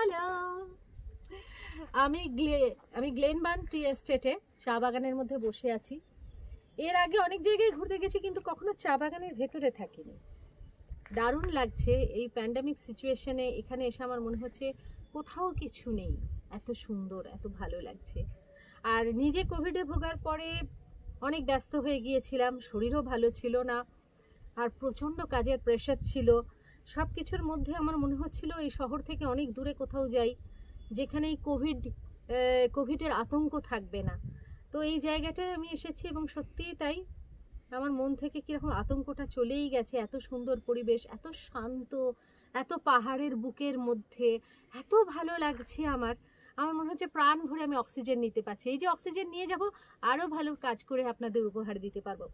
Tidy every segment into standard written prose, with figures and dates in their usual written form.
Hello, আমি গ্লেনবার্ন টি এস্টেটে চা বাগানের মধ্যে বসে আছি। এর আগে অনেক জায়গায় ঘুরতে গেছি, কিন্তু কখনো চা বাগানের ভেতরে থাকিনি। দারুণ লাগছে এই প্যান্ডেমিক সিচুয়েশনে। এখানে এসে আমার মনে হচ্ছে কোথাও কিছু নেই, এত সুন্দর, এত ভালো লাগছে। আর নিজে কোভিডে ভোগার পরে অনেক ব্যস্ত হয়ে গিয়েছিলাম, শরীরও ভালো ছিল না, আর প্রচণ্ড কাজের প্রেশার ছিল। সব কিছুর মধ্যে আমার মনে হচ্ছিল এই শহর থেকে অনেক দূরে কোথাও যাই, যেখানে এই কোভিডের আতঙ্ক থাকবে না। তো এই জায়গাটায় আমি এসেছি এবং সত্যিই তাই, আমার মন থেকে কীরকম আতঙ্কটা চলেই গেছে। এত সুন্দর পরিবেশ, এত শান্ত, এত পাহাড়ের বুকের মধ্যে, এত ভালো লাগছে। আমার মনে হচ্ছে প্রাণ ভরে আমি অক্সিজেন নিতে পারছি। এই যে অক্সিজেন নিয়ে যাব, আরও ভালো কাজ করে আপনাদের উপহার দিতে পারবো।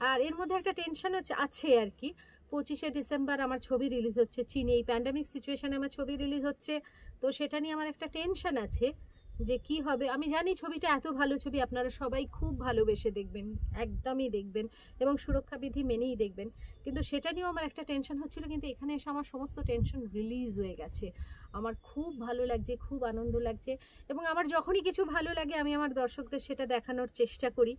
আর এর মধ্যে একটা টেনশনও আছে আর কি। 25শে ডিসেম্বর আমার ছবি রিলিজ হচ্ছে চীনে। এই প্যান্ডেমিক সিচুয়েশানে আমার ছবি রিলিজ হচ্ছে, তো সেটা নিয়ে আমার একটা টেনশন আছে যে কি হবে। আমি জানি ছবিটা এত ভালো ছবি, আপনারা সবাই খুব ভালোবেসে দেখবেন, একদমই দেখবেন এবং সুরক্ষা বিধি মেনেই দেখবেন, কিন্তু সেটা নিয়েও আমার একটা টেনশন হচ্ছিল। কিন্তু এখানে এসে আমার সমস্ত টেনশন রিলিজ হয়ে গেছে। আমার খুব ভালো লাগছে, খুব আনন্দ লাগছে, এবং আমার যখনই কিছু ভালো লাগে আমি আমার দর্শকদের সেটা দেখানোর চেষ্টা করি।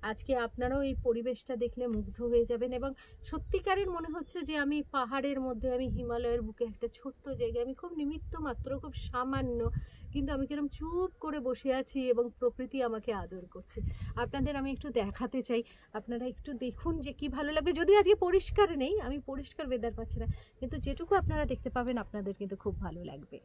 আজকে আপনারাও এই পরিবেশটা দেখলে মুগ্ধ হয়ে যাবেন, এবং সত্যিকারের মনে হচ্ছে যে আমি পাহাড়ের মধ্যে, আমি হিমালয়ের বুকে একটা ছোট্ট জায়গায়, আমি খুব নিমিত্ত মাত্র, খুব সামান্য, কিন্তু আমি কিরকম চুপ করে বসে আছি এবং প্রকৃতি আমাকে আদর করছে। আপনাদের আমি একটু দেখাতে চাই, আপনারা একটু দেখুন যে কি ভালো লাগবে। যদিও আজকে পরিষ্কার নেই, আমি পরিষ্কার ওয়েদার পাচ্ছি না, কিন্তু যেটুকু আপনারা দেখতে পাবেন আপনাদের কিন্তু খুব ভালো লাগবে।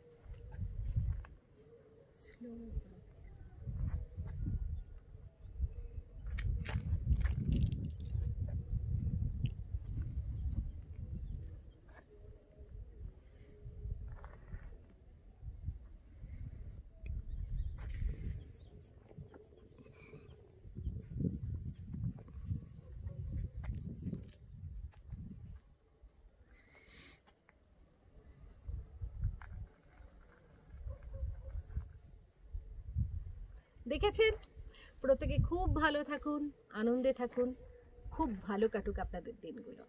দেখেছেন, প্রত্যেকে খুব ভালো থাকুন, আনন্দে থাকুন, খুব ভালো কাটুক আপনাদের দিনগুলো।